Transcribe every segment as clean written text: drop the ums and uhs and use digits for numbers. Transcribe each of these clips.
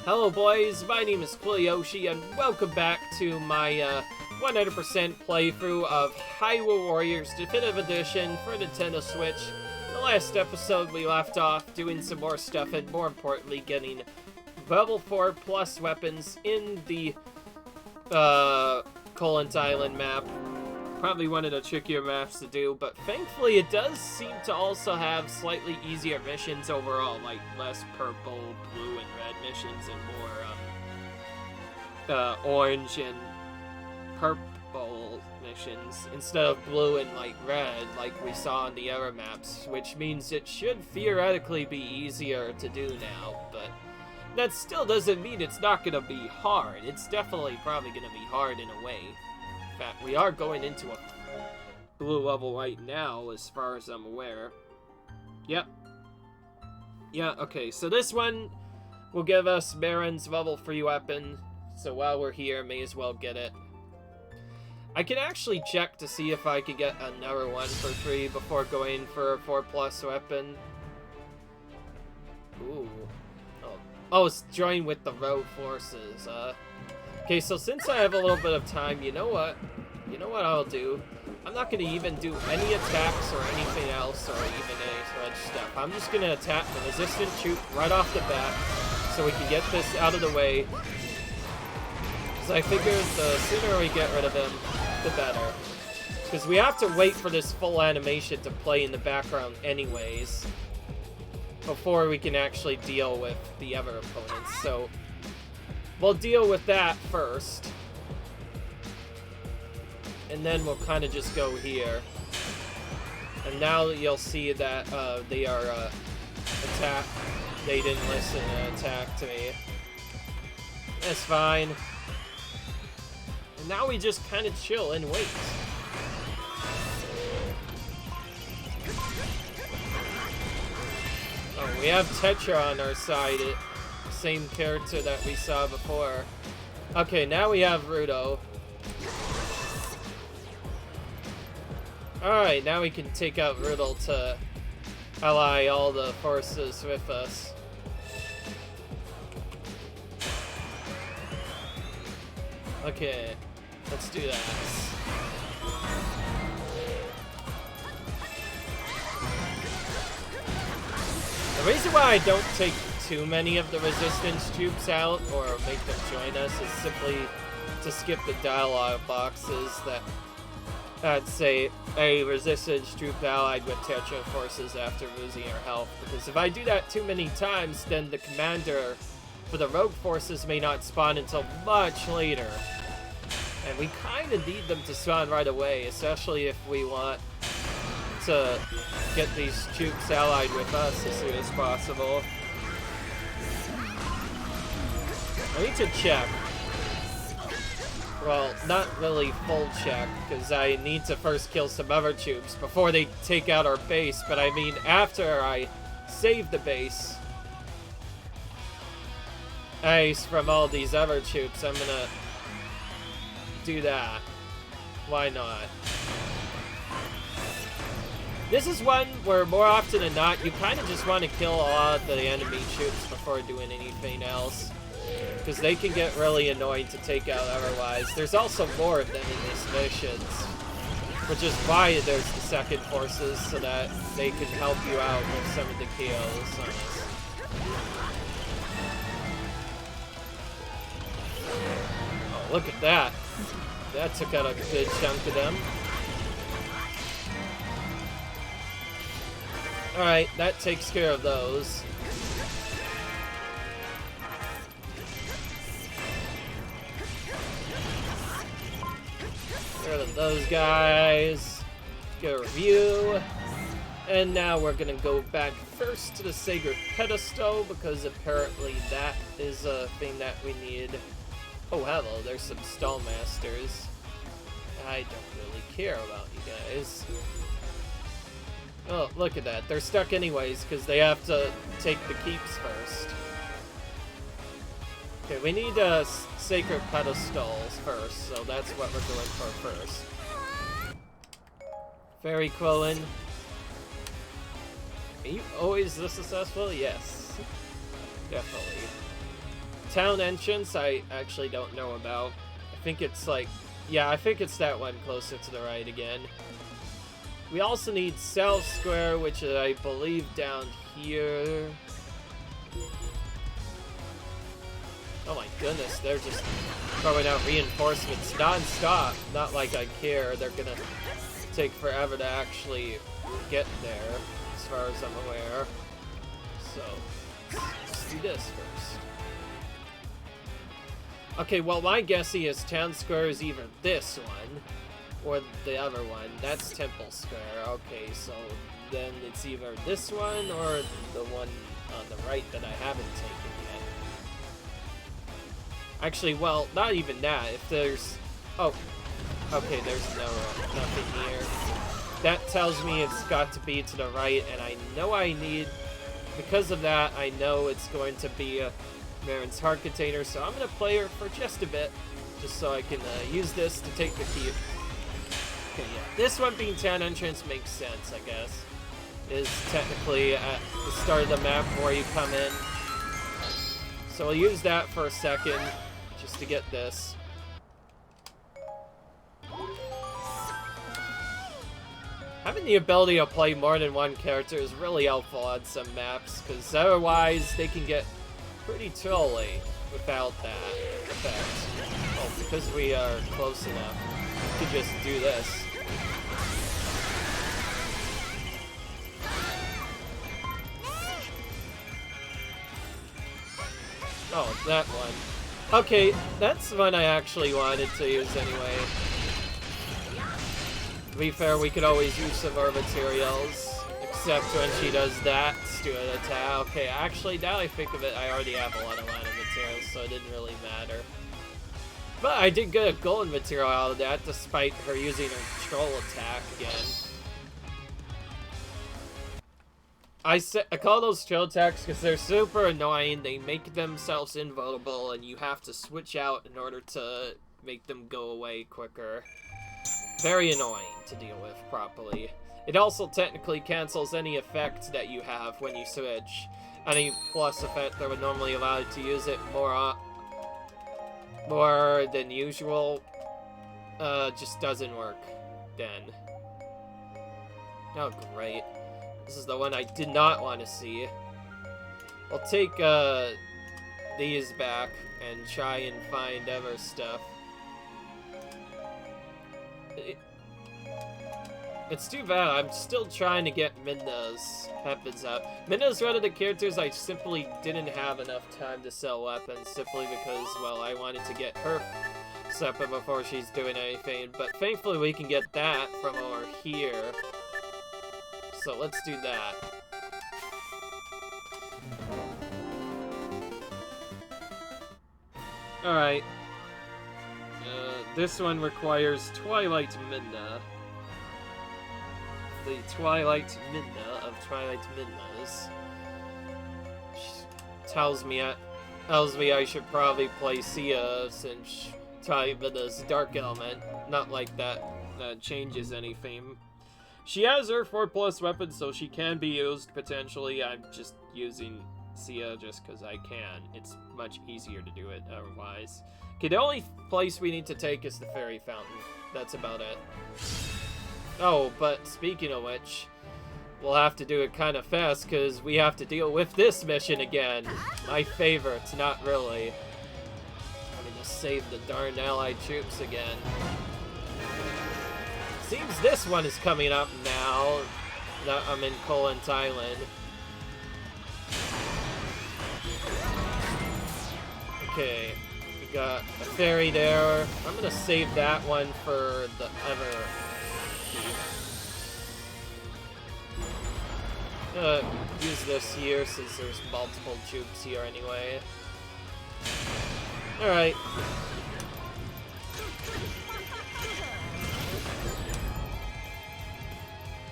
Hello boys, my name is Yoshi, and welcome back to my 100% playthrough of Hyrule Warriors Definitive Edition for Nintendo Switch. In the last episode we left off doing some more stuff and more importantly getting level 4 plus weapons in the Kololint Island map. Probably one of the trickier maps to do, but thankfully it does seem to also have slightly easier missions overall, like less purple, blue, and red missions and more orange and purple missions instead of blue and like red like we saw on the other maps, which means it should theoretically be easier to do now, but that still doesn't mean it's not going to be hard. It's definitely probably going to be hard in a way. In fact, we are going into a blue level right now, as far as I'm aware. Yep. Yeah, okay, so this one will give us Marin's level 3 weapon, so while we're here, may as well get it. I can actually check to see if I can get another one for free before going for a 4+ weapon. Ooh. Oh, it's join with the rogue forces, Okay, so since I have a little bit of time, you know what? You know what I'll do? I'm not going to even do any attacks or anything else or even any such stuff. I'm just going to attack the resistant troop right off the bat so we can get this out of the way. Because I figure the sooner we get rid of him, the better. Because we have to wait for this full animation to play in the background anyways before we can actually deal with the other opponents. So we'll deal with that first. And then we'll kind of just go here. And now you'll see that they are attack. They didn't listen and attack to me. That's fine. And now we just kind of chill and wait. Oh, we have Tetra on our side. Same character that we saw before. Okay, now we have Rudo. Alright, now we can take out Rudo to ally all the forces with us. Okay, let's do that. The reason why I don't take too many of the resistance troops out or make them join us is simply to skip the dialogue boxes that I'd say a resistance troop allied with Tetra forces after losing her health. Because if I do that too many times, then the commander for the rogue forces may not spawn until much later. And we kind of need them to spawn right away, especially if we want to get these troops allied with us as soon as possible. I need to check. Well, not really full check, because I need to first kill some other troops before they take out our base, but I mean after I save the base ice from all these other troops, I'm gonna do that. Why not? This is one where more often than not, you kind of just want to kill a lot of the enemy troops before doing anything else. Because they can get really annoying to take out otherwise. There's also more of them in these missions, which is why there's the second forces, so that they can help you out with some of the kills. Oh, look at that. That took out a good chunk of them. Alright, that takes care of those. Get rid of those guys. Get a review. And now we're gonna go back first to the Sacred Pedestal, because apparently that is a thing that we need. Oh, hello, there's some stall masters. I don't really care about you guys. Oh, look at that. They're stuck anyways, because they have to take the keeps first. Okay, we need Sacred Pedestals first, so that's what we're going for first. Fairy Quillen. Are you always this successful? Yes. Definitely. town entrance, I actually don't know about. I think it's like, yeah, I think it's that one closer to the right again. We also need South Square, which is, I believe, down here. Oh my goodness, they're just throwing out reinforcements non-stop. Not like I care, they're gonna take forever to actually get there, as far as I'm aware. So, let's do this first. Okay, well, my guessing is Town Square is either this one, or the other one. That's Temple Square. Okay, so then it's either this one, or the one on the right that I haven't taken yet. Actually, well, not even that. If there's... Oh, okay, there's nothing here. That tells me it's got to be to the right, and I know I need... Because of that, I know it's going to be a Marin's Heart container, so I'm going to play her for just a bit, just so I can use this to take the key. Okay, yeah. This one being town entrance makes sense, I guess. Is technically at the start of the map where you come in. So I'll use that for a second, just to get this. Having the ability to play more than one character is really helpful on some maps, because otherwise they can get pretty trolly without that effect. Oh, because we are close enough, we can just do this. Oh, that one. Okay, that's the one I actually wanted to use anyway. To be fair, we could always use some more materials, except when she does that stupid attack. Okay, actually, now I think of it, I already have a lot of materials, so it didn't really matter. But I did get a golden material out of that, despite her using her troll attack again. I call those troll attacks because they're super annoying. They make themselves invulnerable, and you have to switch out in order to make them go away quicker. Very annoying to deal with properly. It also technically cancels any effect that you have when you switch. Any plus effect that would normally allow you to use it more than usual just doesn't work then. Oh, great. This is the one I did not want to see. I'll take these back and try and find other stuff. It's too bad, I'm still trying to get Midna's weapons out. Midna's one of the characters I simply didn't have enough time to sell weapons, simply because, well, I wanted to get her weapon before she's doing anything, but thankfully we can get that from over here. So let's do that. Alright. This one requires Twilight Midna. The Twilight Midna of Twilight Midnas. Tells me I should probably play Sia, since Twilight Midna's Dark Element. Not like that changes anything. She has her 4+ weapons, so she can be used potentially. I'm just using Sia just because I can. It's much easier to do it otherwise. Okay, the only place we need to take is the Fairy Fountain. That's about it. Oh, but speaking of which, we'll have to do it kind of fast because we have to deal with this mission again. My favorite, not really. I mean, just save the darn allied troops again. Seems this one is coming up now that I'm in Kololint Island. Okay, we got a ferry there. I'm gonna save that one for the other key. Use this here since there's multiple troops here anyway. Alright.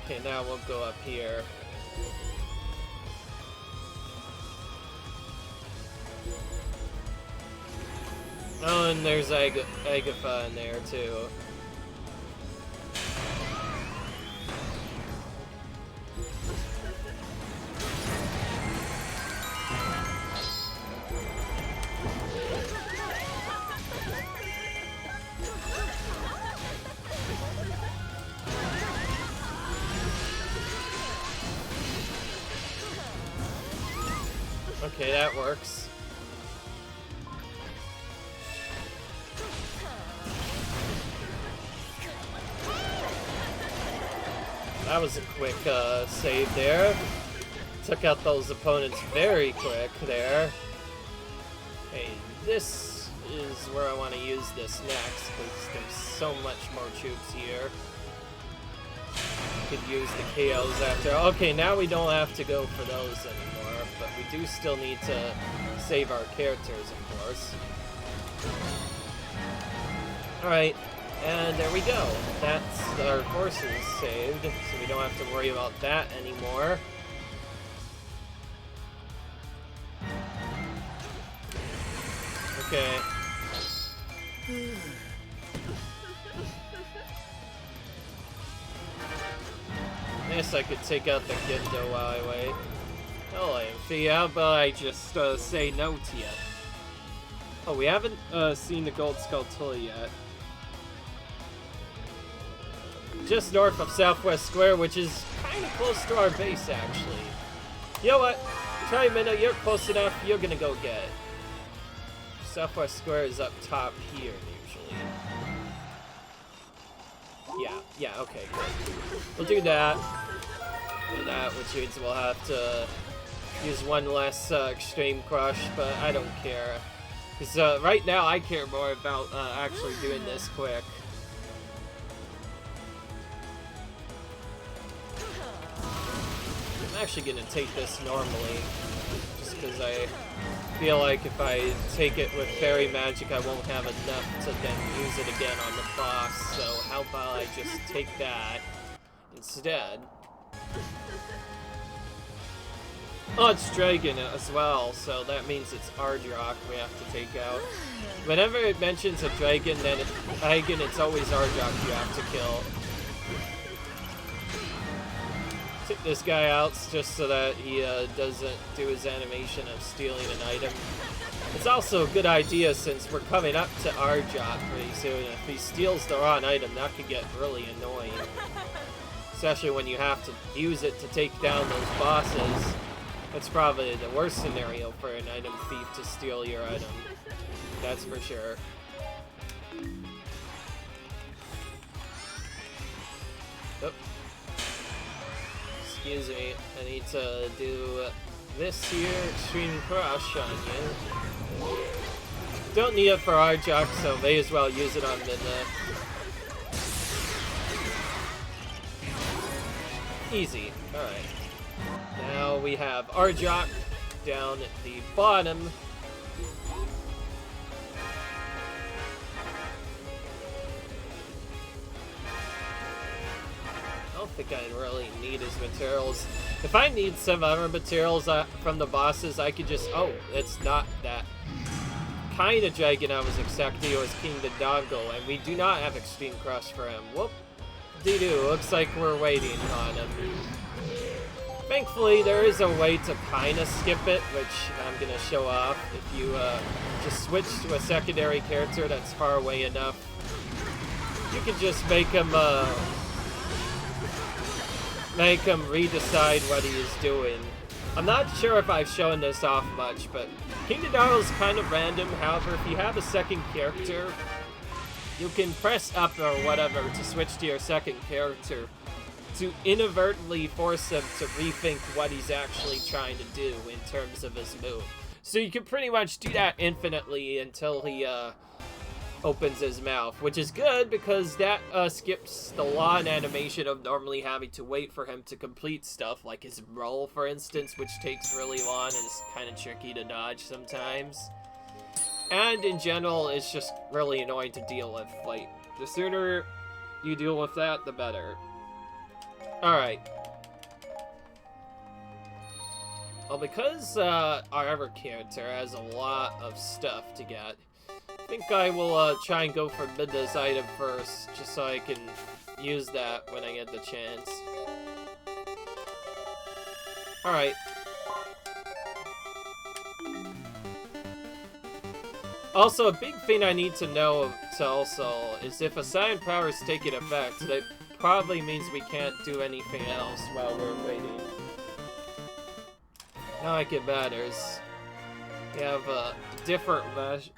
Okay, now we'll go up here. Oh, and there's Agatha in there, too. Okay, that works. That was a quick save there. Took out those opponents very quick there. Hey, this is where I want to use this next, because there's so much more troops here. Could use the KOs after. Okay, now we don't have to go for those anymore, but we do still need to save our characters, of course. Alright, and there we go. That's our forces saved, so we don't have to worry about that anymore. Okay. Guess I could take out the Gendo while I wait. Hello, Amphi. How about I just say no to you? Oh, we haven't seen the Gold Skulltula yet. Just north of Southwest Square, which is kind of close to our base, actually. You know what? Try a minute. You're close enough. You're gonna go get it. Southwest Square is up top here, usually. Yeah, okay, good. We'll do that. Do that, which means we'll have to use one less Extreme Crush, but I don't care. Because right now I care more about actually doing this quick. I'm actually gonna take this normally, just because I feel like if I take it with Fairy Magic, I won't have enough to then use it again on the boss, so how about I just take that instead? Oh, it's Dragon as well, so that means it's Ardrock we have to take out. Whenever it mentions a Dragon, then it's always Ardrock you have to kill. Take this guy out just so that he doesn't do his animation of stealing an item. It's also a good idea since we're coming up to Ardrock pretty soon. If he steals the wrong item, that could get really annoying. Especially when you have to use it to take down those bosses. That's probably the worst scenario for an item thief to steal your item. That's for sure. Oh. Excuse me, I need to do this here, Extreme Crush on you. Don't need it for Ardrock, so may as well use it on Midna. Easy, alright. Now we have Ardrock down at the bottom. I don't think I really need his materials. If I need some other materials from the bosses, I could just... Oh, it's not that kind of dragon I was expecting. It was King Dodongo, and we do not have Extreme Crush for him. Whoop. Dee-doo. Looks like we're waiting on him. Thankfully, there is a way to kind of skip it, which I'm going to show off. If you just switch to a secondary character that's far away enough, you can just make him redecide what he is doing. I'm not sure if I've shown this off much, but King Dodongo is kind of random. However, if you have a second character, you can press up or whatever to switch to your second character to inadvertently force him to rethink what he's actually trying to do in terms of his move. So you can pretty much do that infinitely until he opens his mouth, which is good because that skips the long animation of normally having to wait for him to complete stuff, like his roll, for instance, which takes really long and is kind of tricky to dodge sometimes. And in general, it's just really annoying to deal with. Like, the sooner you deal with that, the better. Alright. Well, because our other character has a lot of stuff to get, I think I will try and go for Midna's item first, just so I can use that when I get the chance. Alright. Also, a big thing I need to know is if assigned powers take an effect, that probably means we can't do anything else while we're waiting. Not like it matters. We have a different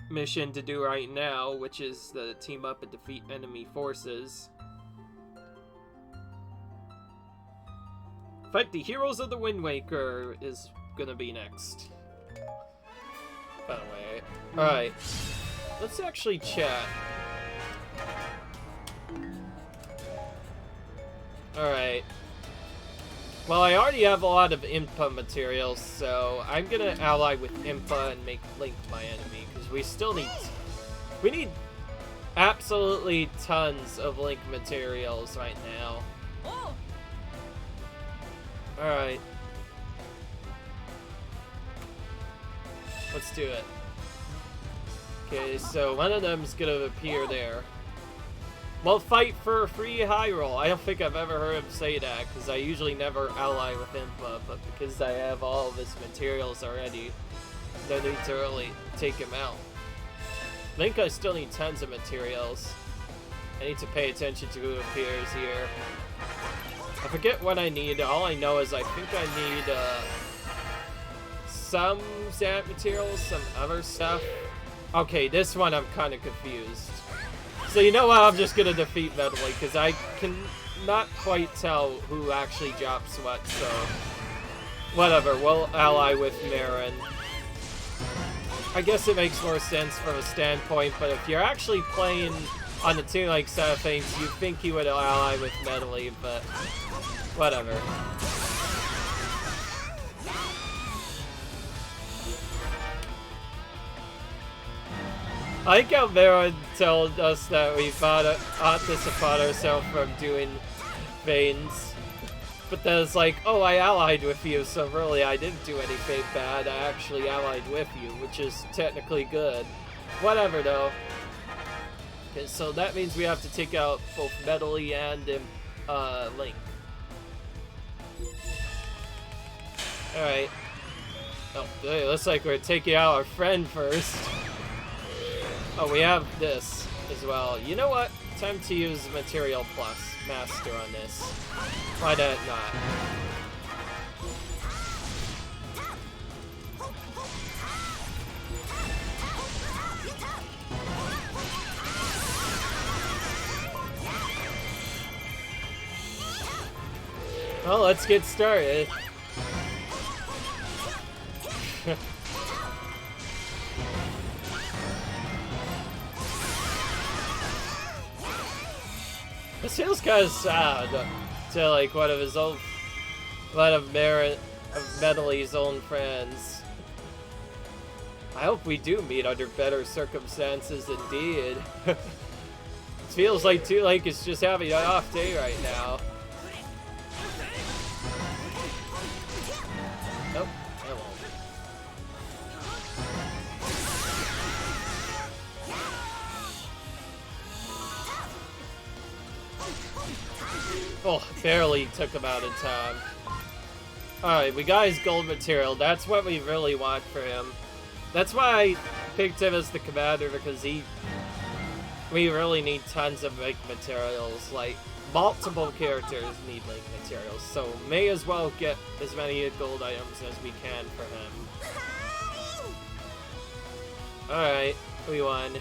mission to do right now, which is the team up and defeat enemy forces. Fight the heroes of the Wind Waker is gonna be next. By the way. Alright. Let's actually chat. Alright. Well, I already have a lot of Impa materials, so I'm gonna ally with Impa and make Link my enemy, because we still need... We need absolutely tons of Link materials right now. Alright. Let's do it. Okay, so one of them's gonna appear there. Well, fight for free Hyrule. I don't think I've ever heard him say that, because I usually never ally with Impa, but because I have all of his materials already, no need to really take him out. I think I still need tons of materials. I need to pay attention to who appears here. I forget what I need. All I know is I think I need some Zant materials, some other stuff. Okay, this one I'm kind of confused. So you know what, I'm just gonna defeat Medley, because I can not quite tell who actually drops what, so... Whatever, we'll ally with Marin. I guess it makes more sense from a standpoint, but if you're actually playing on the Toon Link side of things, you'd think you would ally with Medley, but... Whatever. I like how Marin told us that we ought to support ourselves from doing veins. But then it's like, oh, I allied with you, so really I didn't do anything bad. I actually allied with you, which is technically good. Whatever, though. Okay, so that means we have to take out both Medley and Link. Alright. Oh, it looks like we're taking out our friend first. Oh, we have this as well. You know what? Time to use Material Plus Master on this. Why not? Well, let's get started. This feels kind of sad to like one of Medley's own friends. I hope we do meet under better circumstances indeed. It feels like Toon Link is just having an off day right now. Nope, that won't. Oh, barely took him out in time. Alright, we got his gold material. That's what we really want for him. That's why I picked him as the commander, because we really need tons of Link materials. Like, multiple characters need Link materials, so may as well get as many gold items as we can for him. Alright, we won.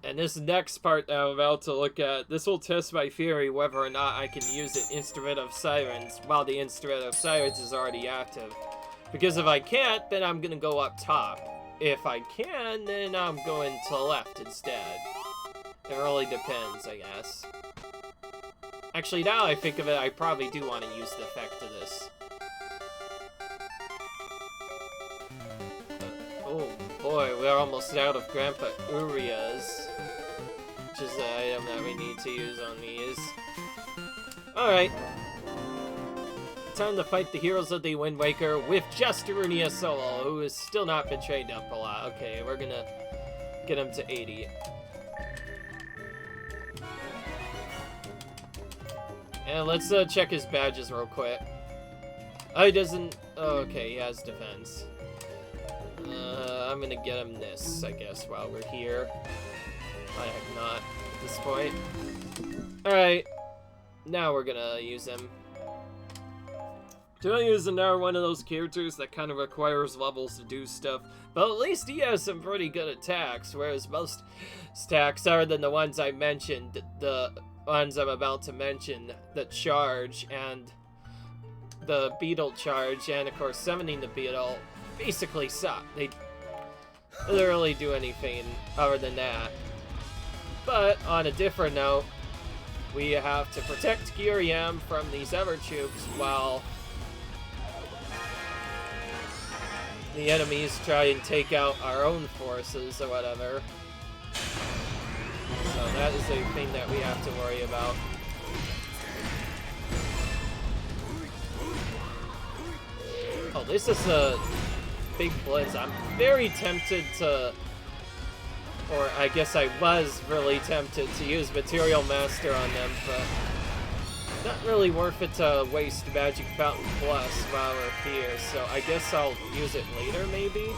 And this next part that I'm about to look at, this will test my theory whether or not I can use an Instrument of Sirens while the Instrument of Sirens is already active. Because if I can't, then I'm gonna go up top. If I can, then I'm going to the left instead. It really depends, I guess. Actually, now I think of it, I probably do want to use the effect of this. Oh boy, we're almost out of Grandpa Uria's. Which is the item that we need to use on these. Alright. Time to fight the heroes of the Wind Waker with just Arunia Solo, who has still not been trained up a lot. Okay, we're gonna get him to 80. And let's check his badges real quick. Oh, he doesn't... Oh, okay, he has defense. I'm gonna get him this, I guess, while we're here. I have not at this point. Alright. Now we're gonna use him. Toya is another one of those characters that kind of requires levels to do stuff, but at least he has some pretty good attacks, whereas most attacks, other than the ones I mentioned, the ones I'm about to mention, the charge and the beetle charge, and of course summoning the beetle, basically suck. They literally do anything other than that. But on a different note, we have to protect Giriam from these other troops while the enemies try and take out our own forces or whatever. So that is a thing that we have to worry about. Oh, this is a big blitz. I'm very tempted to, or I guess I was really tempted to use Material Master on them, but not really worth it to waste Magic Fountain Plus while we're here, so I guess I'll use it later, maybe?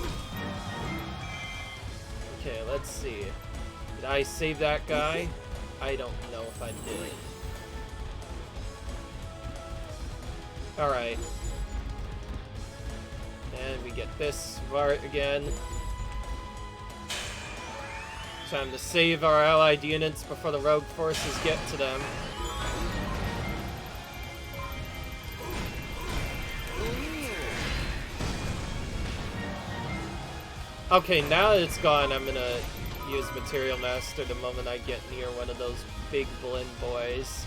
Okay, let's see. Did I save that guy? I don't know if I did. Alright. And we get this part again. Time to save our allied units before the rogue forces get to them. Okay, now that it's gone, I'm gonna use Material Master the moment I get near one of those big Blinn boys.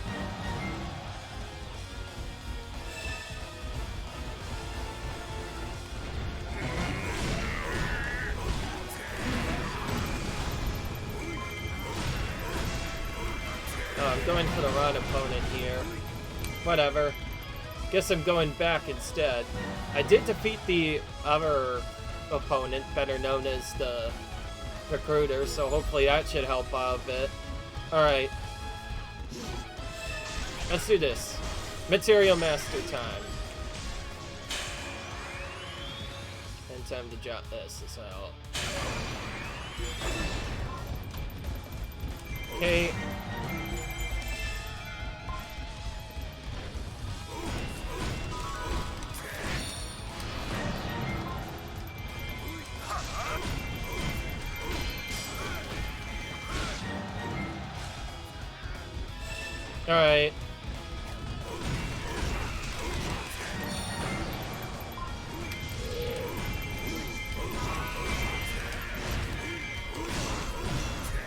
Oh, I'm going for the wrong opponent here. Whatever. Guess I'm going back instead. I did defeat the other opponent, better known as the recruiter, so hopefully that should help out a bit. Alright. Let's do this. Material Master time. And time to jot this as well. Okay. Alright.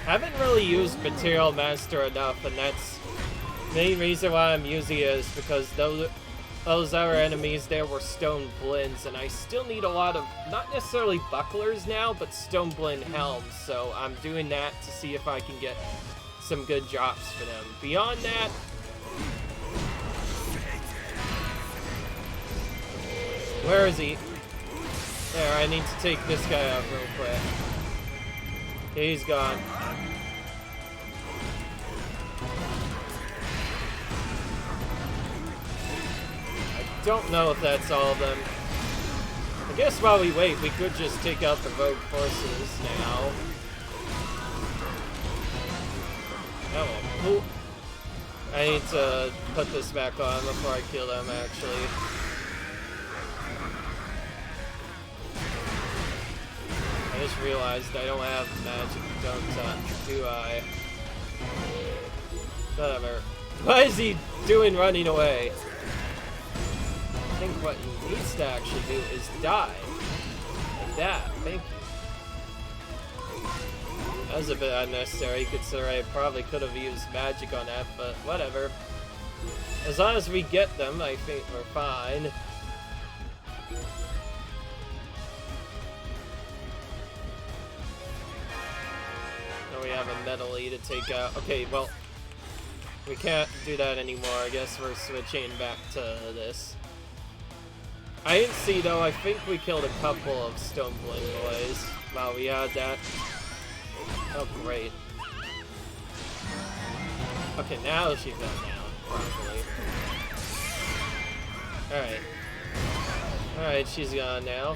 Haven't really used Material Master enough, and that's the main reason why I'm using it is because those other enemies there were stone Blinns, and I still need a lot of, not necessarily bucklers now, but stone Blinn helms, so I'm doing that to see if I can get some good drops for them. Beyond that, where is he? There, I need to take this guy out real quick. Okay, he's gone. I don't know if that's all of them. I guess while we wait, we could just take out the rogue forces now. Oh, I need to put this back on before I kill them, actually. I just realized I don't have magic don't do I? Whatever. What is he doing running away? I think what he needs to actually do is die. Like that. Thank you. That was a bit unnecessary, considering I probably could have used magic on that, but whatever. As long as we get them, I think we're fine. Now we have a medley to take out. Okay, well, we can't do that anymore. I guess we're switching back to this. I didn't see, though. I think we killed a couple of Stone Blinn boys while we had that. Oh, great. Okay, now she fell down, properly. Alright. Alright, she's gone now.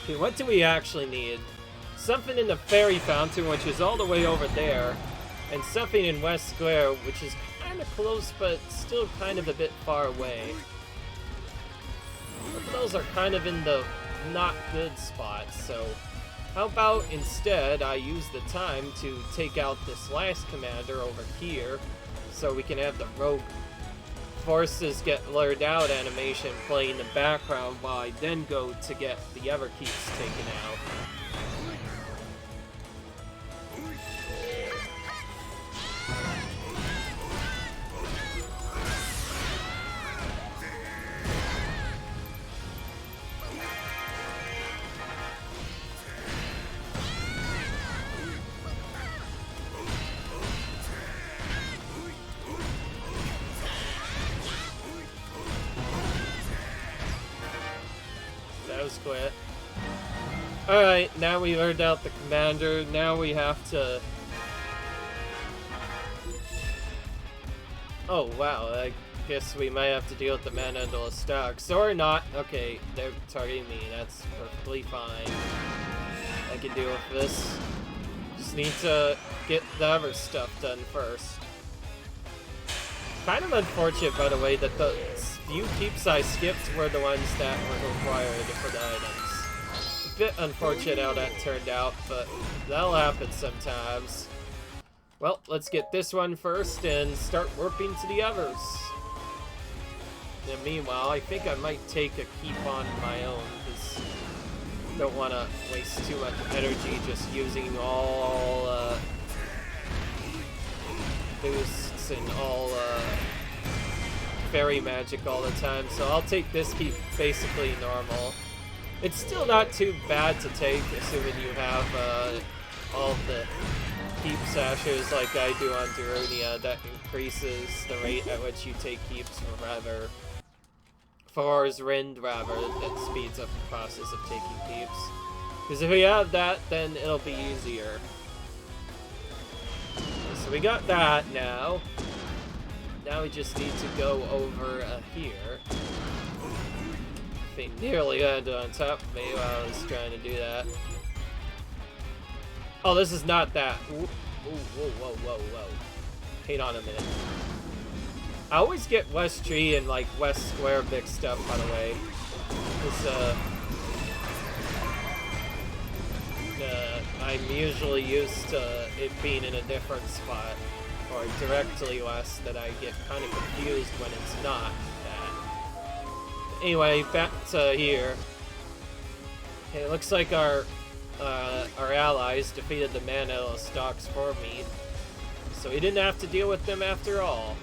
Okay, what do we actually need? something in the Fairy Fountain, which is all the way over there, and something in West Square, which is kind of close, but still kind of a bit far away. Both of those are kind of in the not good spots, so how about instead I use the time to take out this last commander over here, so we can have the Rogue Forces get blurred out animation playing in the background while I then go to get the Everkeeps taken out. Quit. Alright, now we learned out the commander. Now we have to... Oh, wow. I guess we might have to deal with the Manhandle of Stocks. Or not. Okay, they're targeting me. That's perfectly fine. I can deal with this. Just need to get the other stuff done first. Kind of unfortunate, by the way, that the few keeps I skipped were the ones that were required for the items. A bit unfortunate how that turned out, but that'll happen sometimes. Well, let's get this one first and start warping to the others. And meanwhile, I think I might take a keep on my own, because I don't want to waste too much energy just using all boosts and all fairy magic all the time, so I'll take this keep basically normal. It's still not too bad to take, assuming you have all the keep sashes like I do on Darunia. That increases the rate at which you take keeps, or rather, Far's Rind, rather, that speeds up the process of taking keeps. Because if we have that, then it'll be easier. So we got that now. Now we just need to go over here. They nearly landed on top of me while I was trying to do that. Oh, this is not that. Ooh, whoa, whoa, whoa, whoa. Hang on a minute. I always get West Tree and, like, West Square mixed up, by the way. Because, I'm usually used to it being in a different spot, or directly west, that I get kind of confused when it's not that. Anyway, back to here. Okay, it looks like our allies defeated the Manhandle Stocks for me, so we didn't have to deal with them after all.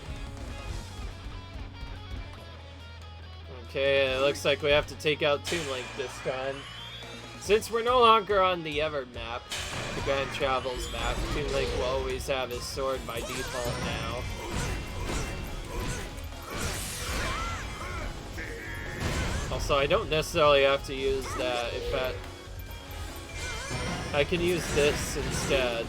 Okay, it looks like we have to take out Toon Link this time. Since we're no longer on the Ever map, the Grand Travels map, Toon Link will always have his sword by default now. Also, I don't necessarily have to use that. In fact, I can use this instead.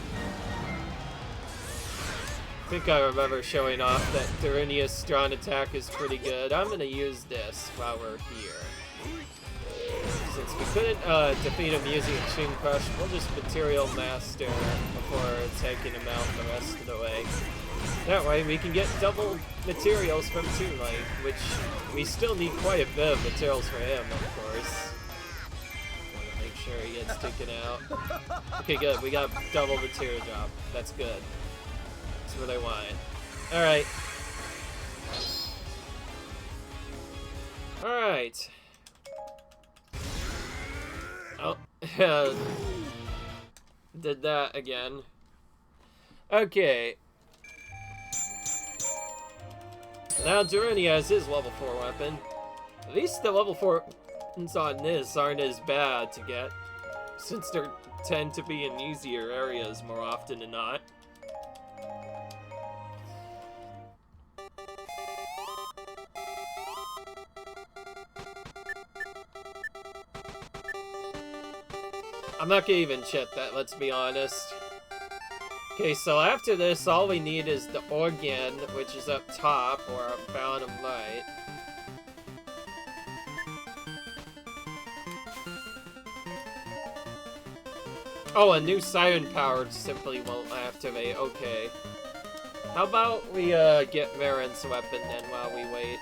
I think I remember showing off that Darunia's strong attack is pretty good. I'm gonna use this while we're here. Since we couldn't defeat him using Extreme Crush, we'll just Material Master before taking him out the rest of the way. That way we can get double materials from Toon Link, which we still need quite a bit of materials for him, of course. Want to make sure he gets taken out. Okay, good. We got double material drop. That's good. That's what I wanted. Alright. Alright. Oh, did that again. Okay. Now Darunia has his level 4 weapon. At least the level 4 ones on this aren't as bad to get, since they tend to be in easier areas more often than not. I'm not gonna even check that, let's be honest. Okay, so after this, all we need is the organ, which is up top, or up bottom right. Oh, a new siren power simply won't activate. Okay. How about we get Marin's weapon then while we wait?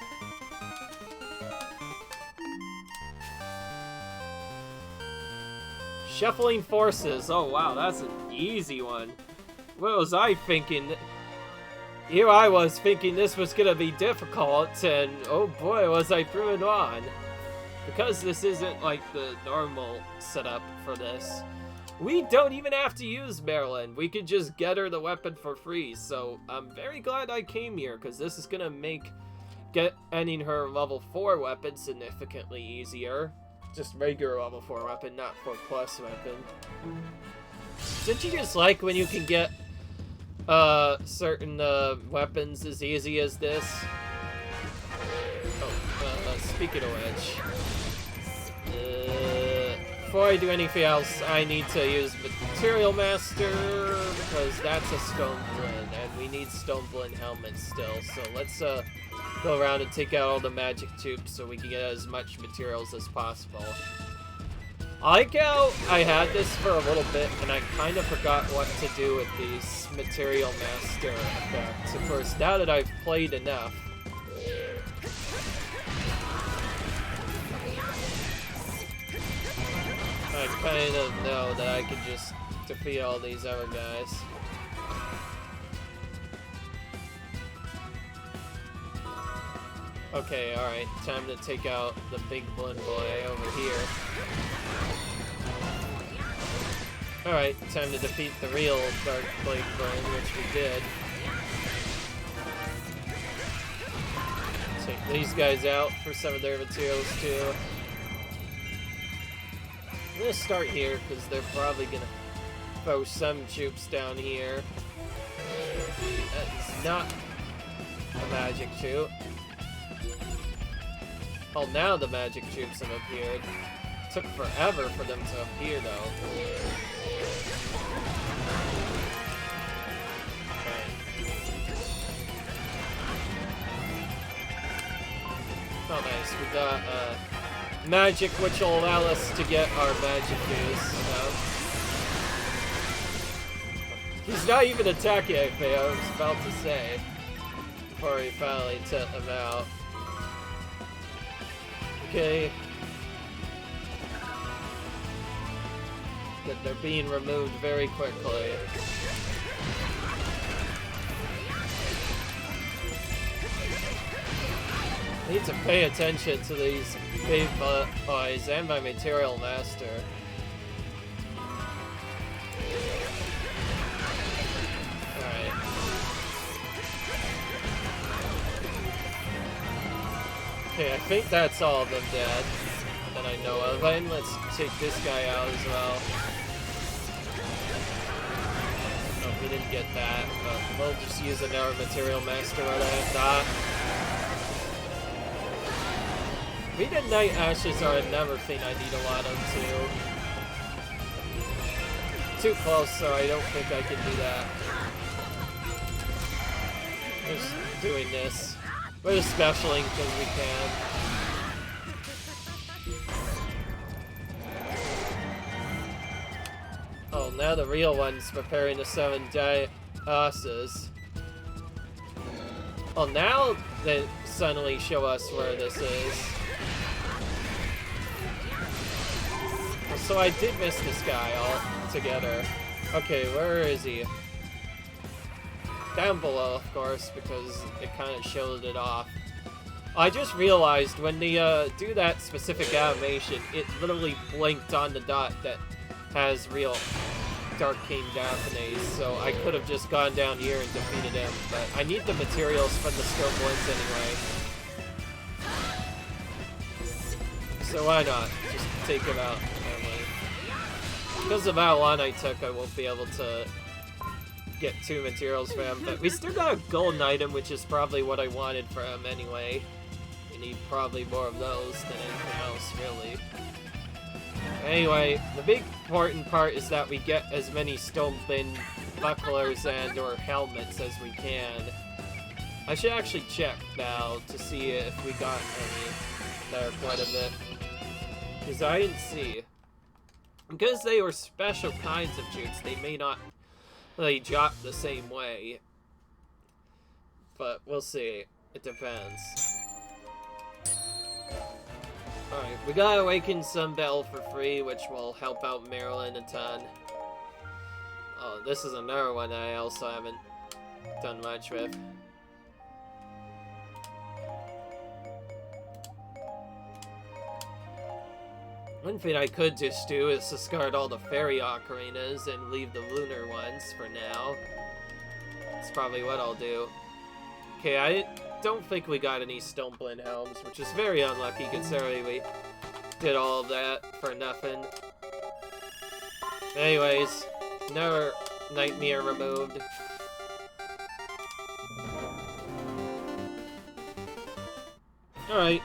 Shuffling Forces. Oh wow, that's an easy one. What was I thinking? Here I was thinking this was gonna be difficult, and oh boy, was I proven wrong. Because this isn't like the normal setup for this, we don't even have to use Marilyn. We could just get her the weapon for free. So I'm very glad I came here, because this is gonna make getting her level 4 weapon significantly easier. Just regular level 4 weapon, not 4+ weapon. Don't you just like when you can get certain weapons as easy as this? Oh, speaking of which, before I do anything else, I need to use Material Master, because that's a Stone Blend, and we need Stone Blend helmets still. So let's go around and take out all the magic tubes so we can get as much materials as possible. I like how I had this for a little bit, and I kind of forgot what to do with these Material Master effects. Of course, now that I've played enough, I kind of know that I can just defeat all these other guys. Okay, alright, time to take out the big blend boy over here. Alright, time to defeat the real Dark Blade Blend, which we did. Take these guys out for some of their materials too. I'm gonna start here, because they're probably gonna throw some troops down here. That is not a magic troop. Oh, now the magic troops have appeared. Took forever for them to appear, though. Okay. Oh, nice. We got magic, which will allow us to get our magic boost. He's not even attacking anything, I was about to say, before he finally took him out. Okay. That they're being removed very quickly. I need to pay attention to these big boys and my Material Master. Alright. Okay, I think that's all of them dead that I know of. And let's take this guy out as well. Oh, we didn't get that, but we'll just use another Material Master right after that. Night Ashes are another thing I need a lot of too. Too close, so I don't think I can do that. Just doing this. We're just specialing because we can. Oh, now the real one's preparing to summon giant asses. Oh, now they suddenly show us where this is. So I did miss this guy altogether. Okay, where is he? Down below, of course, because it kind of showed it off. I just realized when they do that specific animation, it literally blinked on the dot that has real Dark King Daphnes, so I could have just gone down here and defeated him, but I need the materials from the Skulltulas anyway. So why not? Just take him out. Because of how long I took, I won't be able to get 2 materials from him, but we still got a golden item, which is probably what I wanted for him anyway. We need probably more of those than anything else, really. Anyway, the big important part is that we get as many stone bin bucklers and or helmets as we can. I should actually check now to see if we got any that are quite a bit. Because I didn't see. Because they were special kinds of jutes, they may not really drop the same way. But we'll see. It depends. Alright, we got Awaken Sunbell for free, which will help out Marilyn a ton. Oh, this is another one I also haven't done much with. One thing I could just do is discard all the Fairy Ocarinas and leave the Lunar ones for now. That's probably what I'll do. Okay, I don't think we got any Stoneblade Helms, which is very unlucky considering we did all of that for nothing. Anyways, another Nightmare removed. Alright.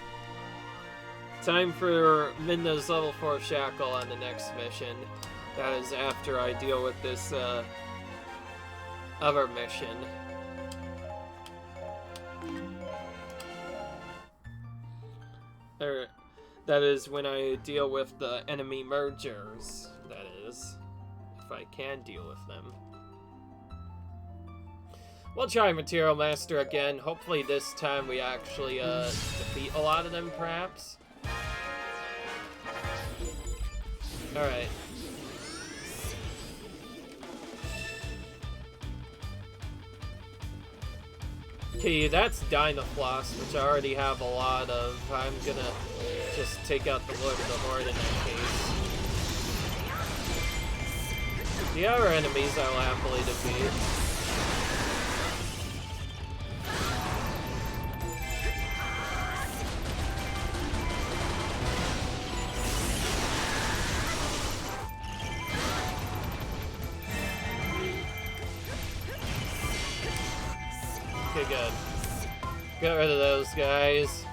Time for Midna's level 4 Shackle on the next mission. That is after I deal with this other mission. That is when I deal with the enemy mergers, that is. If I can deal with them. We'll try Material Master again. Hopefully this time we actually defeat a lot of them, perhaps. Alright. Okay, that's Dynafloss, which I already have a lot of. I'm gonna just take out the Lord of the Horde in that case. The other enemies I will happily defeat. Okay, good. Get rid of those guys.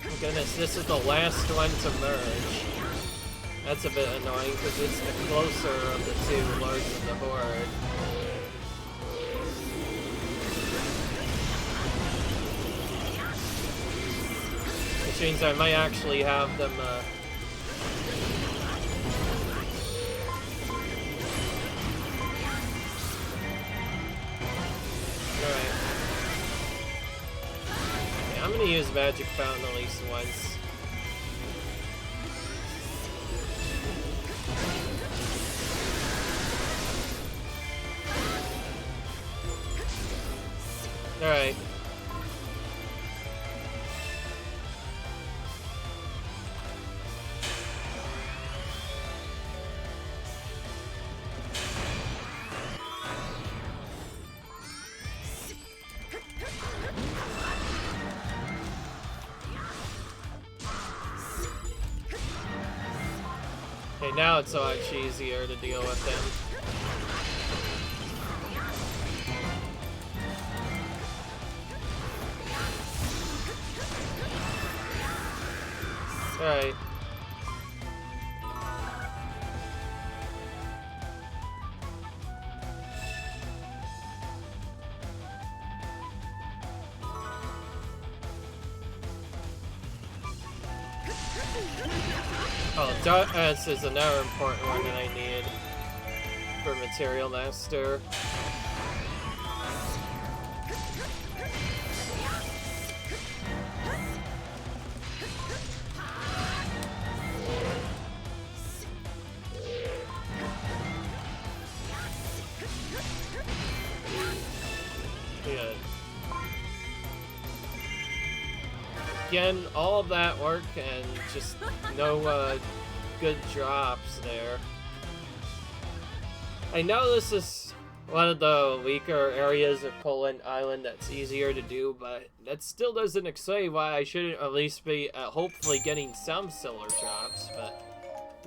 Oh goodness, this is the last one to merge. That's a bit annoying because it's the closer of the two Lords of the Horde. Which means I might actually have them, Alright. Yeah, I'm gonna use Magic Fountain at least once. Alright. Okay, now it's so much easier to deal with him. Alright. Oh, this is another important one that I need for Material Master. Good. Again, all of that work and just no good drops there. I know this is one of the weaker areas of Kololint Island that's easier to do, but that still doesn't explain why I shouldn't at least be hopefully getting some solar drops, but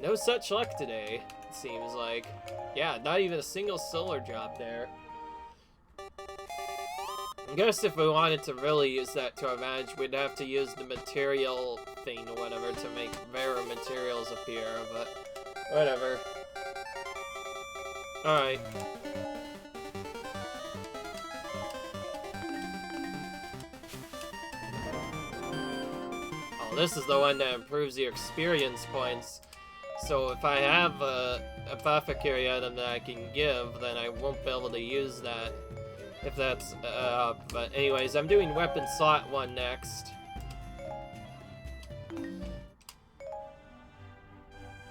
no such luck today, it seems like. Yeah, not even a single solar drop there. I guess if we wanted to really use that to our advantage, we'd have to use the material thing or whatever to make rarer materials appear, but whatever. Alright. Oh, this is the one that improves your experience points. So if I have a apothecary item that I can give, then I won't be able to use that. If that's, but anyways, I'm doing weapon slot 1 next.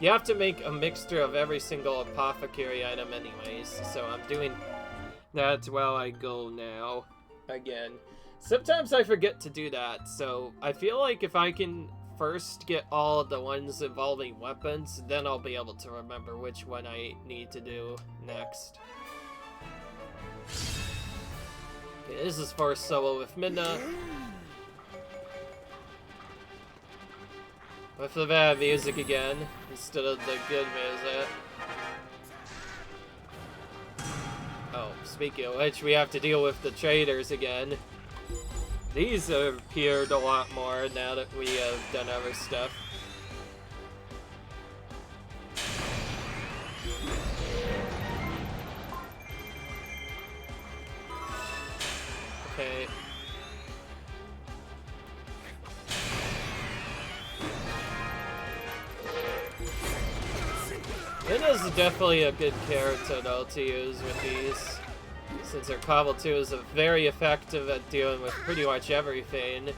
You have to make a mixture of every single apothecary item anyways, so I'm doing that while I go now. Again. Sometimes I forget to do that, so I feel like if I can first get all of the ones involving weapons, then I'll be able to remember which one I need to do next. Okay, this is for solo with Midna. With the bad music again, instead of the good music. Oh, speaking of which, we have to deal with the traders again. These have appeared a lot more now that we have done other stuff. Okay. Midna's definitely a good character though to use with these, since her Combo 2 is very effective at dealing with pretty much everything.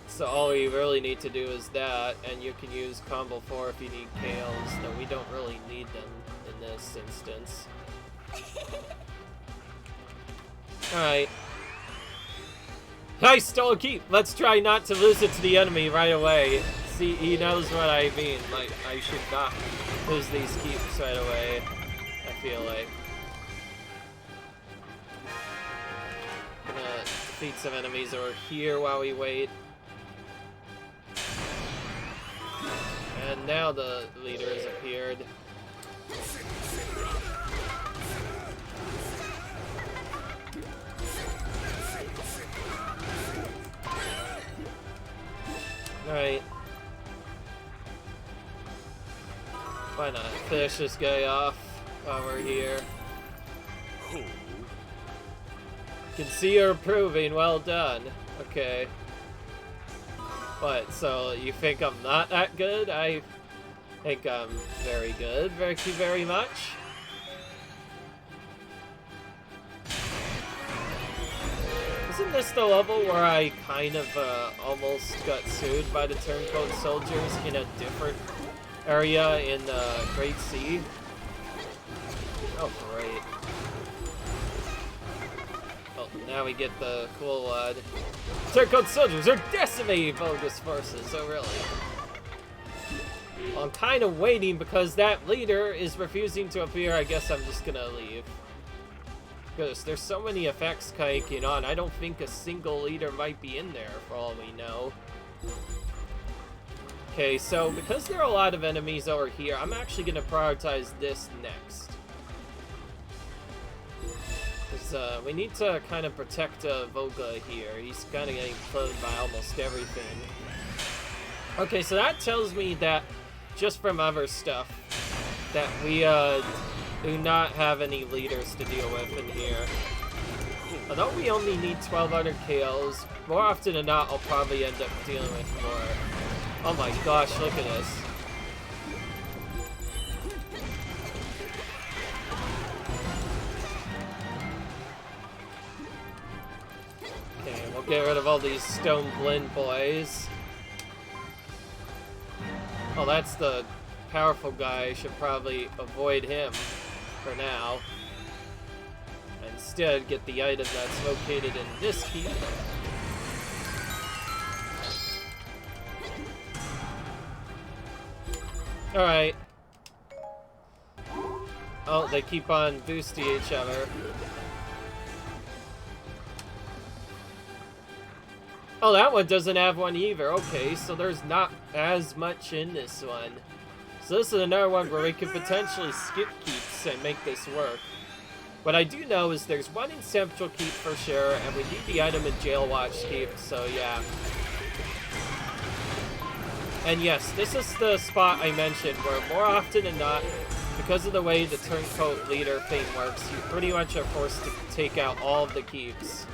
So all you really need to do is that, and you can use Combo 4 if you need KOs, though we don't really need them in this instance. Alright. I stole a keep! Let's try not to lose it to the enemy right away. See, he knows what I mean. Like, I should not lose these keeps right away, I feel like. Gonna defeat some enemies over here while we wait. And now the leader has appeared. Alright. Why not finish this guy off while we're here? Can see you're improving, well done. Okay. What, so you think I'm not that good? I think I'm very good. Thank you very much. Isn't this the level where I kind of almost got sued by the Turncoat soldiers in a different area in Great Sea? Oh, great. Oh, now we get the cool one. Turncoat soldiers are decimating bogus forces, oh really? Well, I'm kind of waiting because that leader is refusing to appear. I guess I'm just gonna leave. Because there's so many effects kayaking on, I don't think a single leader might be in there for all we know. Okay, so because there are a lot of enemies over here, I'm actually going to prioritize this next. Because we need to kind of protect Voga here. He's kind of getting cloned by almost everything. Okay, so that tells me that, just from other stuff, that we do not have any leaders to deal with in here. Although we only need 1,200 KOs, more often than not, I'll probably end up dealing with more. Oh my gosh, look at this. Okay, we'll get rid of all these Stone Blend boys. Oh, that's the powerful guy. I should probably avoid him for now. Instead, get the item that's located in this key. Alright. Oh, they keep on boosting each other. Oh, that one doesn't have one either. Okay, so there's not as much in this one. So this is another one where we could potentially skip keeps and make this work. What I do know is there's one in Central Keep for sure, and we need the item in Jail Watch Keep, so yeah. And yes, this is the spot I mentioned where more often than not, because of the way the Turncoat leader thing works, you pretty much are forced to take out all of the keeps.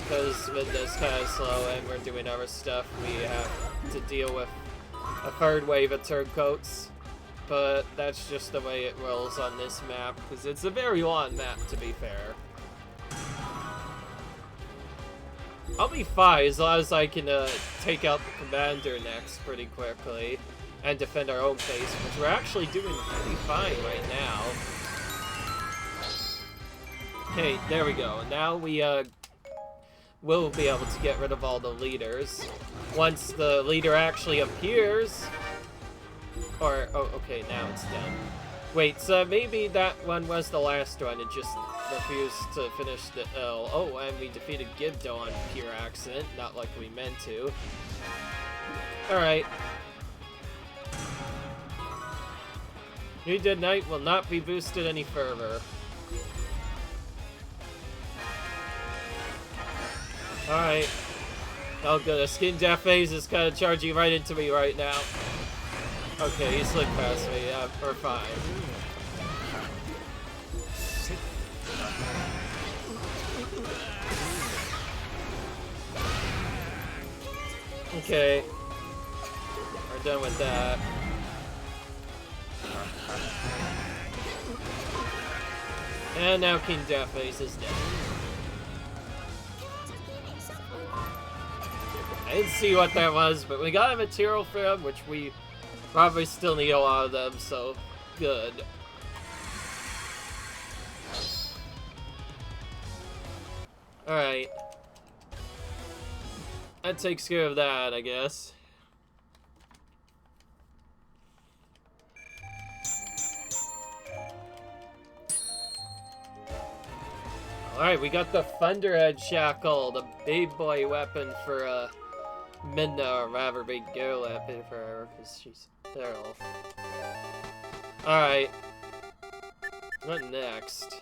because Midna's kind of slow and we're doing other stuff, we have to deal with a third wave of turncoats. But that's just the way it rolls on this map, because it's a very long map, to be fair. I'll be fine as long as I can take out the commander next pretty quickly and defend our own base, which we're actually doing pretty fine right now. Okay, there we go. Now we will be able to get rid of all the leaders. Once the leader actually appears, or, oh, okay, now it's done. Wait, so maybe that one was the last one, it just refused to finish the L. Oh, and we defeated Gibdo on pure accident, not like we meant to. Alright. New Dead Knight will not be boosted any further. Alright. Oh goodness, Skin Death Phase is kind of charging right into me right now. Okay, he slipped past me. Yeah, we're fine. Okay. We're done with that. And now King Deathface is dead. I didn't see what that was, but we got a material for him, which we probably still need a lot of them, so good. Alright. That takes care of that, I guess. Alright, we got the Thunderhead Shackle, the big boy weapon for Midna, or rather big girl weapon for her, because she's feral. Alright. What next?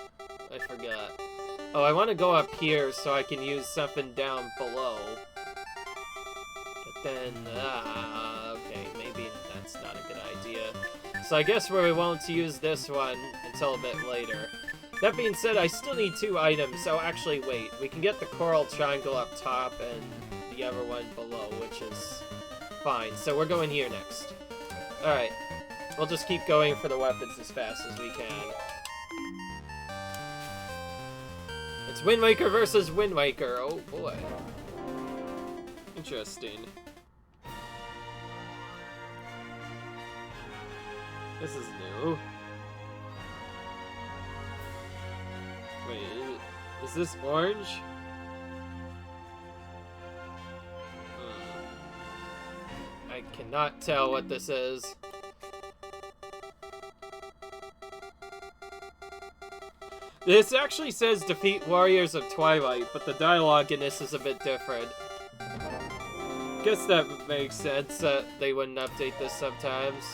I forgot. Oh, I want to go up here so I can use something down below. But then, okay, maybe that's not a good idea. So I guess we won't use this one until a bit later. That being said, I still need 2 items, so actually wait. We can get the coral triangle up top and the other one below, which is fine. So we're going here next. Alright. We'll just keep going for the weapons as fast as we can. It's Wind Waker versus Wind Waker. Oh boy. Interesting. This is new. Wait, is this orange? I cannot tell what this is. This actually says defeat Warriors of Twilight, but the dialogue in this is a bit different. Guess that makes sense that they wouldn't update this sometimes.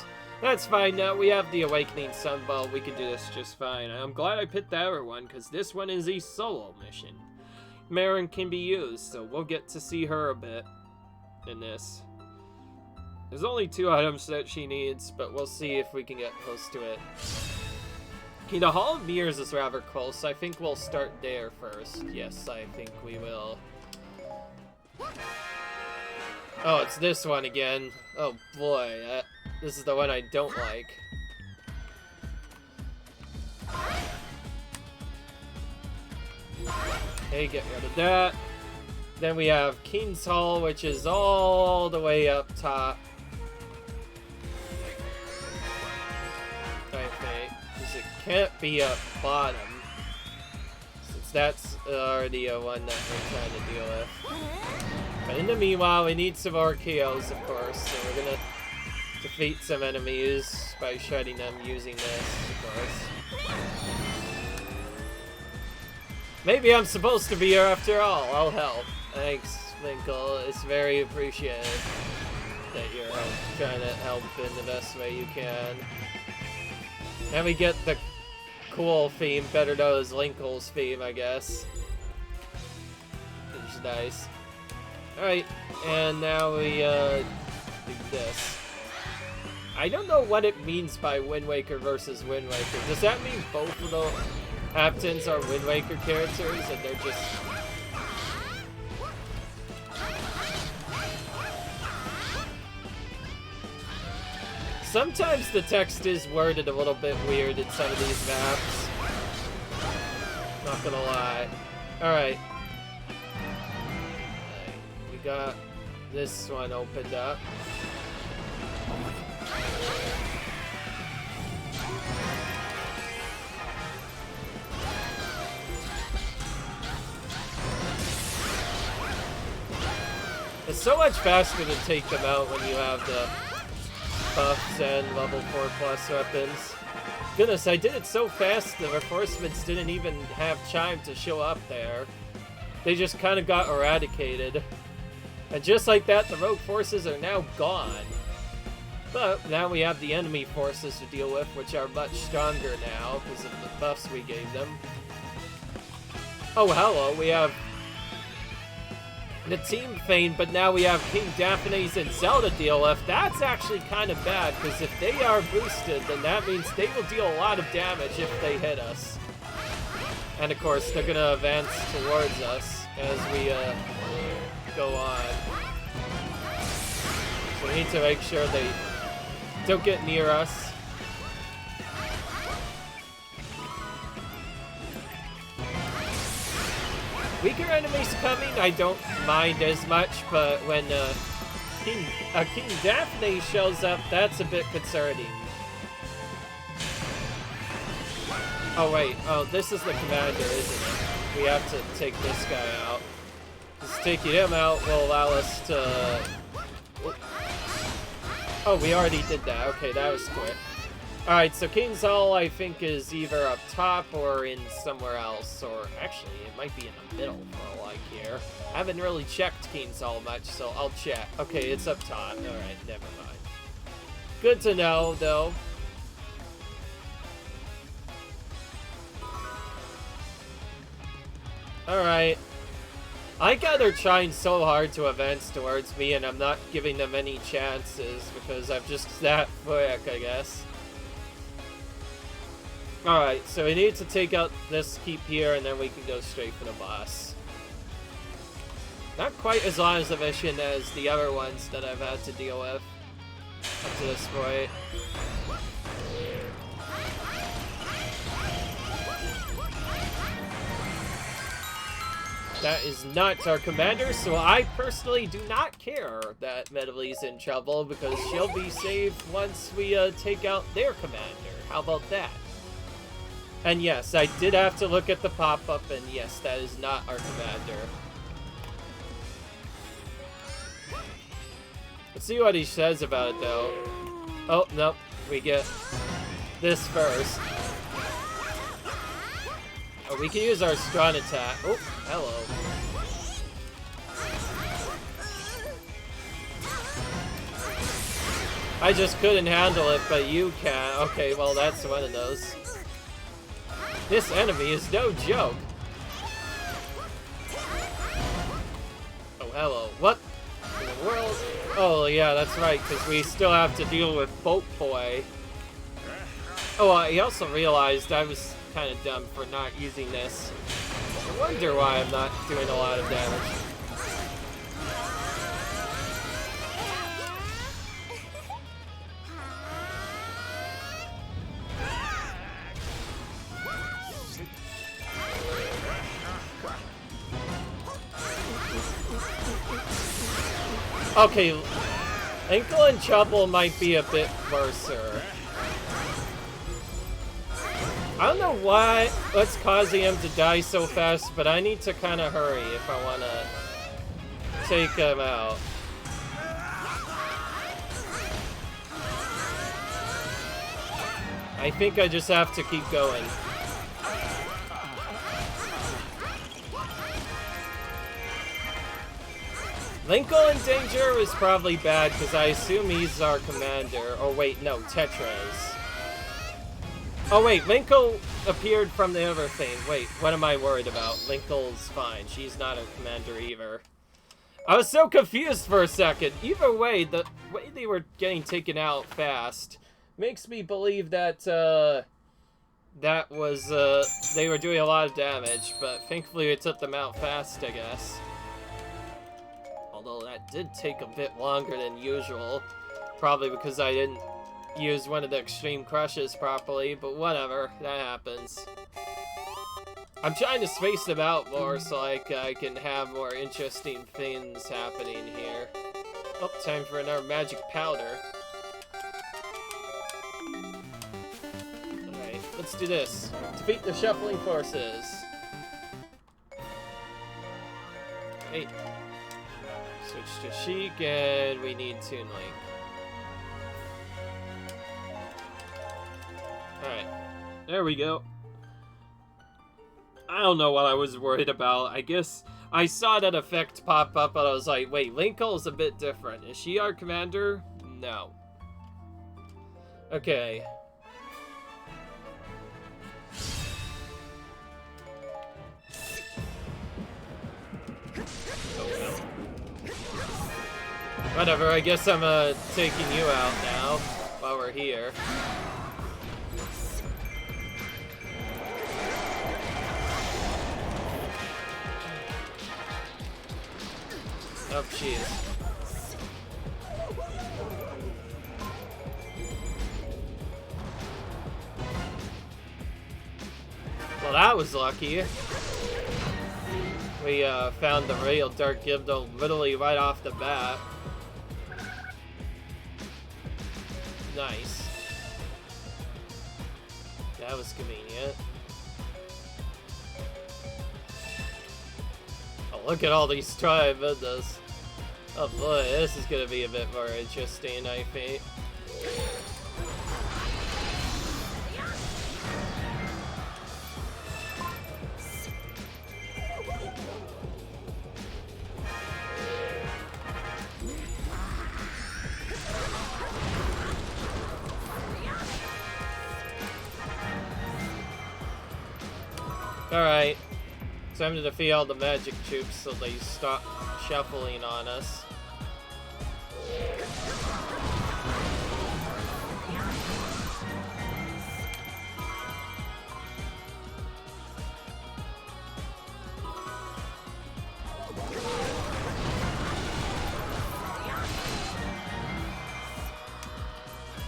That's fine now, we have the Awakening Sunball, we can do this just fine. I'm glad I picked the other one, because this one is a solo mission. Marin can be used, so we'll get to see her a bit in this. There's only 2 items that she needs, but we'll see if we can get close to it. Okay, the Hall of Mirrors is rather close. I think we'll start there first. Yes, I think we will. Oh, it's this one again. Oh boy, this is the one I don't like. Okay, get rid of that. Then we have King's Hall, which is all the way up top. It can't be up bottom, since that's already a one that we're trying to deal with. But in the meanwhile, we need some more KOs, of course, so we're gonna defeat some enemies by shredding them using this, of course. Maybe I'm supposed to be here after all. I'll help. Thanks, Winkle. It's very appreciated that you're trying to help in the best way you can. And we get the cool theme, better known as Linkle's theme, I guess. Which is nice. Alright, and now we do this. I don't know what it means by Wind Waker versus Wind Waker. Does that mean both of the captains are Wind Waker characters and they're just Sometimes the text is worded a little bit weird in some of these maps. Not gonna lie. Alright. We got this one opened up. It's so much faster to take them out when you have the buffs and level 4+ weapons. Goodness, I did it so fast the reinforcements didn't even have time to show up there. They just kind of got eradicated. And just like that, the rogue forces are now gone. But now we have the enemy forces to deal with, which are much stronger now because of the buffs we gave them. Oh, hello, we have the Team Fane, but now we have King Daphne's and Zelda deal with. That's actually kind of bad, because if they are boosted, then that means they will deal a lot of damage if they hit us. And of course, they're gonna advance towards us as we go on. So we need to make sure they don't get near us. Weaker enemies coming, I don't mind as much, but when King Daphne shows up, that's a bit concerning. Oh wait, oh, this is the commander, isn't it? We have to take this guy out. Just taking him out will allow us to... Oh, we already did that. Okay, that was quick. Alright, so King's Hall, I think, is either up top or in somewhere else. Or, actually, it might be in the middle for all I care. I haven't really checked King's Hall much, so I'll check. Okay, it's up top. Alright, never mind. Good to know, though. Alright. I got they're trying so hard to advance towards me, and I'm not giving them any chances because I'm just that quick, I guess. Alright, so we need to take out this keep here, and then we can go straight for the boss. Not quite as long as a mission as the other ones that I've had to deal with up to this point. That is not our commander, so I personally do not care that Medivh's in trouble, because she'll be saved once we take out their commander. How about that? And yes, I did have to look at the pop-up, and yes, that is not our commander. Let's see what he says about it, though. Oh, nope. We get this first. Oh, we can use our strong attack. Oh, hello. I just couldn't handle it, but you can. Okay, well, that's one of those. This enemy is no joke. Oh, hello. What in the world? Oh, yeah, that's right, because we still have to deal with Boat Boy. Oh, I also realized I was kind of dumb for not using this. I wonder why I'm not doing a lot of damage. Okay, Ankle and Trouble might be a bit worser. I don't know what's causing him to die so fast, but I need to kind of hurry if I want to take him out. I think I just have to keep going. Linkle in danger is probably bad, because I assume he's our commander. Oh wait, no, Tetras. Oh wait, Linkle appeared from the other thing. Wait, what am I worried about? Linkle's fine. She's not a commander either. I was so confused for a second. Either way, the way they were getting taken out fast makes me believe that, that was, they were doing a lot of damage, but thankfully it took them out fast, I guess. Although that did take a bit longer than usual, probably because I didn't use one of the extreme crushes properly, but whatever, that happens. I'm trying to space them out more so like I can have more interesting things happening here. Oh, time for another magic powder. Alright, let's do this. Defeat the shuffling forces. Hey. Switch to Sheik, and we need Toon Link. Alright. There we go. I don't know what I was worried about. I guess I saw that effect pop up, and I was like, wait, Linkle is a bit different. Is she our commander? No. Okay. Whatever, I guess I'm taking you out now while we're here. Oh, jeez. Well, that was lucky. We found the real Dark Gibdo literally right off the bat. Nice. That was convenient. Oh, look at all these tri-Vendas. Oh boy, this is gonna be a bit more interesting, I think. Alright, time to defeat all the magic troops so they stop shuffling on us.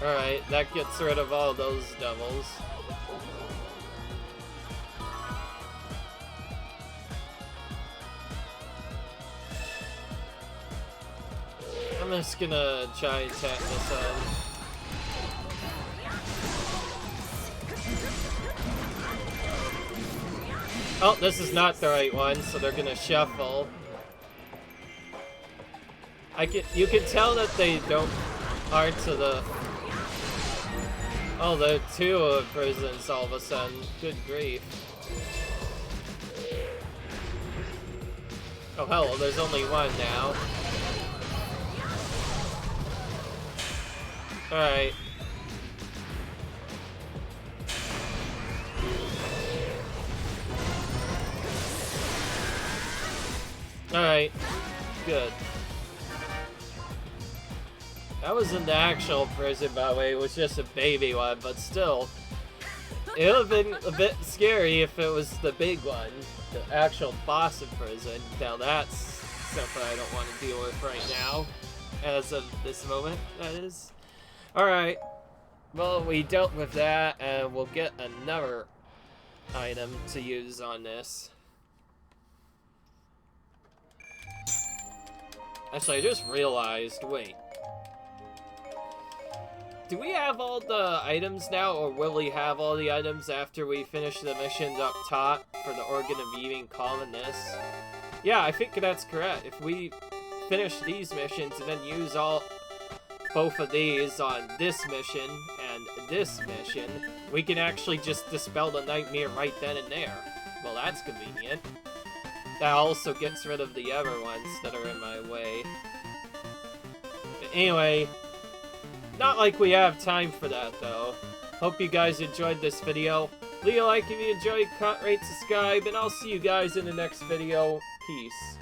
Alright, that gets rid of all those devils. I'm just gonna try and attack this end. Oh, this is not the right one, so they're gonna shuffle. You can tell that they aren't to the... Oh, there are two prisons all of a sudden. Good grief. Oh hell, there's only one now. Alright. Alright. Good. That wasn't the actual prison, by the way. It was just a baby one, but still. It would have been a bit scary if it was the big one. The actual boss of prison. Now that's something I don't want to deal with right now. As of this moment, that is. Alright, well, we dealt with that, and we'll get another item to use on this. Actually, I just realized, wait. Do we have all the items now, or will we have all the items after we finish the missions up top for the Organ of Eating Colonists? Yeah, I think that's correct. If we finish these missions and then use both of these on this mission and this mission, we can actually just dispel the nightmare right then and there. Well, that's convenient. That also gets rid of the other ones that are in my way. But anyway, not like we have time for that, though. Hope you guys enjoyed this video. Leave a like if you enjoyed, comment, rate, subscribe, and I'll see you guys in the next video. Peace.